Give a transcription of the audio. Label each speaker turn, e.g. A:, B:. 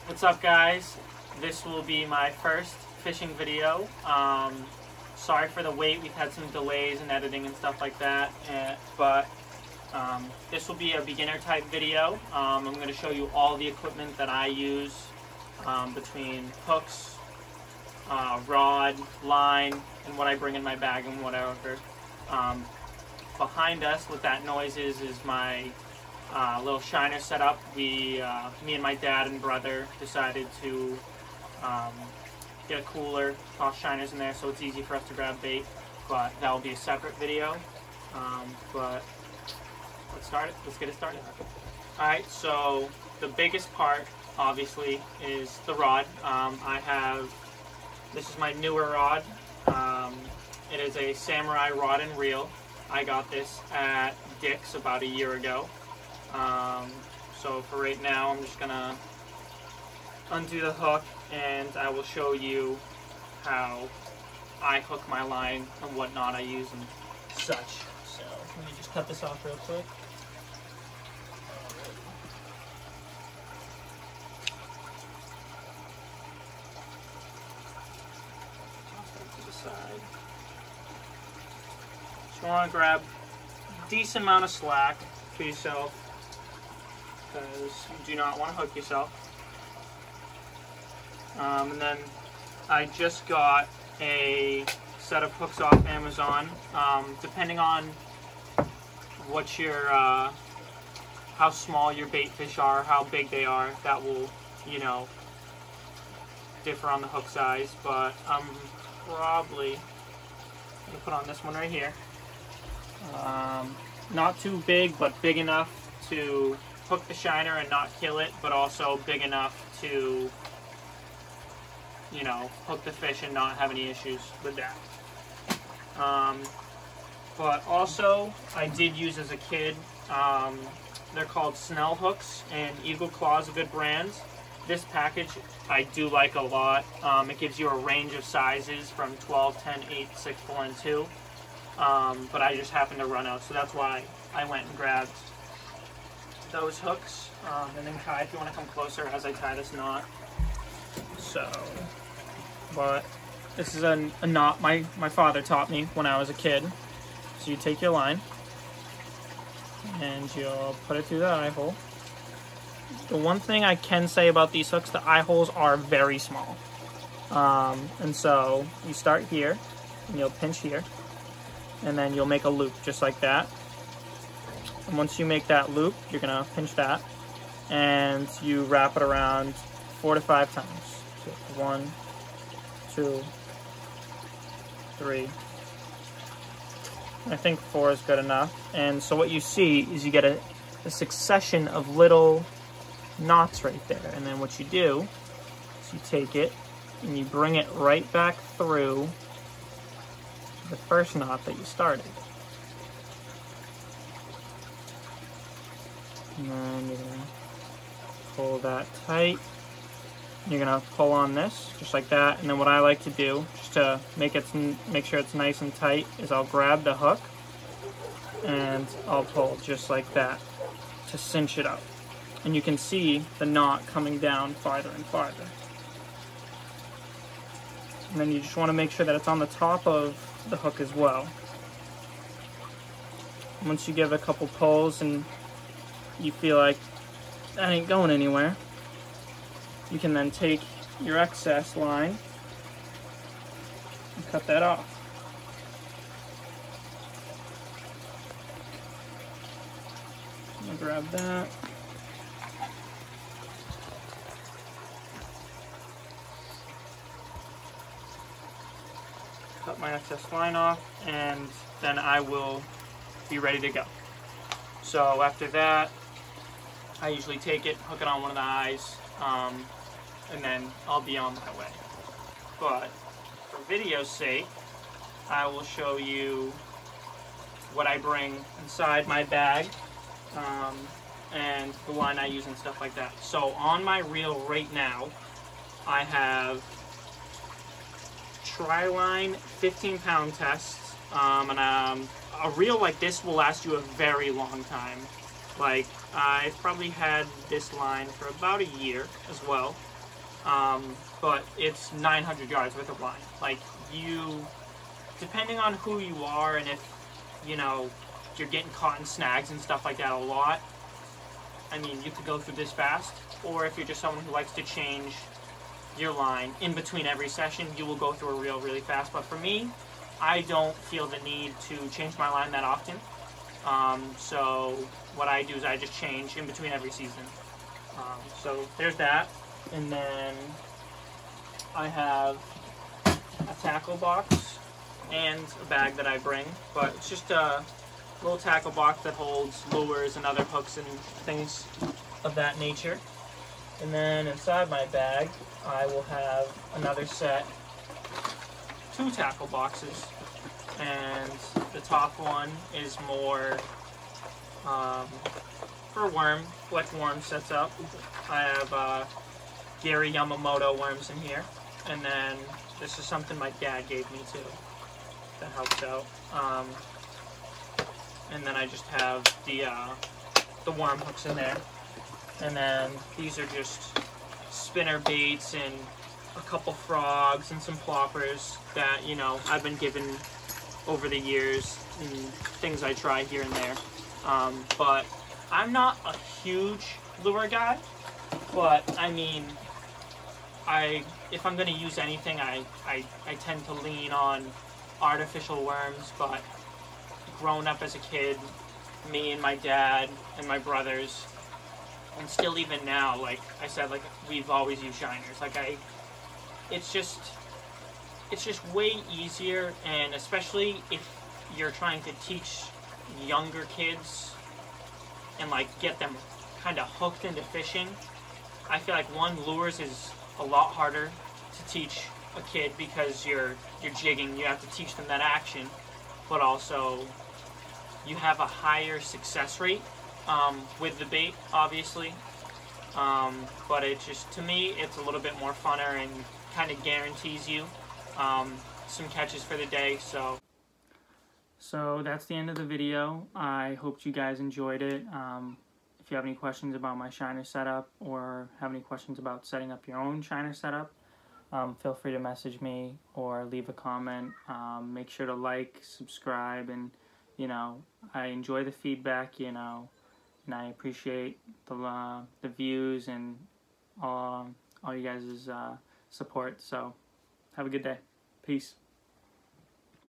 A: What's up, guys? This will be my first fishing video. Sorry for the wait. We've had some delays in editing and stuff like that, but this will be a beginner type video. I'm going to show you all the equipment that I use between hooks, rod, line, and what I bring in my bag and whatever. Behind us, what that noise is my little shiner setup. Me and my dad and brother decided to get a cooler, toss shiners in there so it's easy for us to grab bait, but that will be a separate video. But let's get it started. Alright, so the biggest part obviously is the rod. This is my newer rod. It is a Samurai rod and reel. I got this at Dick's about a year ago. So for right now, I'm just gonna undo the hook and I will show you how I hook my line and whatnot I use and such. So let me just cut this off real quick. To the side. So you want to grab a decent amount of slack for yourself, because you do not want to hook yourself. And then I just got a set of hooks off Amazon. Depending on what your how small your bait fish are, how big they are, that will, you know, differ on the hook size. But I'm probably gonna put on this one right here. Not too big, but big enough to hook the shiner and not kill it, but also big enough to, you know, hook the fish and not have any issues with that. But also, I did use as a kid, they're called Snell hooks, and Eagle Claw is a good brand. This package I do like a lot. It gives you a range of sizes from 12, 10, 8, 6, 4, and 2. But I just happened to run out, so that's why I went and grabbed those hooks. And then Kai, if you want to come closer as I tie this knot. So, but this is a knot my father taught me when I was a kid. So you take your line and you'll put it through the eye hole. The one thing I can say about these hooks, the eye holes are very small. And so you start here and you'll pinch here, and then you'll make a loop just like that. And once you make that loop, you're gonna pinch that and you wrap it around 4 to 5 times. So 1, 2, 3. I think 4 is good enough. And so what you see is you get a succession of little knots right there. And then what you do is you take it and you bring it right back through the first knot that you started. And then you're going to pull that tight. You're going to pull on this just like that. And then what I like to do, just to make sure it's nice and tight, is I'll grab the hook and I'll pull just like that to cinch it up. And you can see the knot coming down farther and farther. And then you just want to make sure that it's on the top of the hook as well. Once you give a couple pulls and you feel like that ain't going anywhere, you can then take your excess line and cut that off. I'm gonna grab that. Cut my excess line off, and then I will be ready to go. So after that, I usually take it, hook it on one of the eyes, and then I'll be on my way. But for video's sake, I will show you what I bring inside my bag, and the line I use and stuff like that. So on my reel right now, I have Tri-Line 15-pound tests, and a reel like this will last you a very long time. Like, I've probably had this line for about a year as well. but it's 900 yards worth of line. Like, you, depending on who you are and if, you know, you're getting caught in snags and stuff like that a lot, I mean, you could go through this fast. Or if you're just someone who likes to change your line in between every session, you will go through a reel really fast. But for me, I don't feel the need to change my line that often. So what I do is I just change in between every season. So there's that. And then I have a tackle box and a bag that I bring. But it's just a little tackle box that holds lures and other hooks and things of that nature. And then inside my bag, I will have another set, 2 tackle boxes. And the top one is more for what worm sets up. I have Gary Yamamoto worms in here. And then this is something my dad gave me too that helps out. And then I just have the worm hooks in there. And then these are just spinner baits and a couple frogs and some ploppers that, you know, I've been given over the years and things I try here and there. But I'm not a huge lure guy, but I mean, if I'm going to use anything, I tend to lean on artificial worms. But growing up as a kid, me and my dad and my brothers, and still even now, like I said, like we've always used shiners. Like it's just way easier, and especially if you're trying to teach younger kids and like get them kind of hooked into fishing. I feel like lures is a lot harder to teach a kid because you're jigging. You have to teach them that action, but also you have a higher success rate with the bait, obviously. But it just, to me, it's a little bit more funner and kind of guarantees you some catches for the day. So that's the end of the video. I hope you guys enjoyed it. If you have any questions about my shiner setup or have any questions about setting up your own shiner setup, feel free to message me or leave a comment. Make sure to like, subscribe, and you know, I enjoy the feedback, you know, and I appreciate the views and all you guys' support. So have a good day. Peace.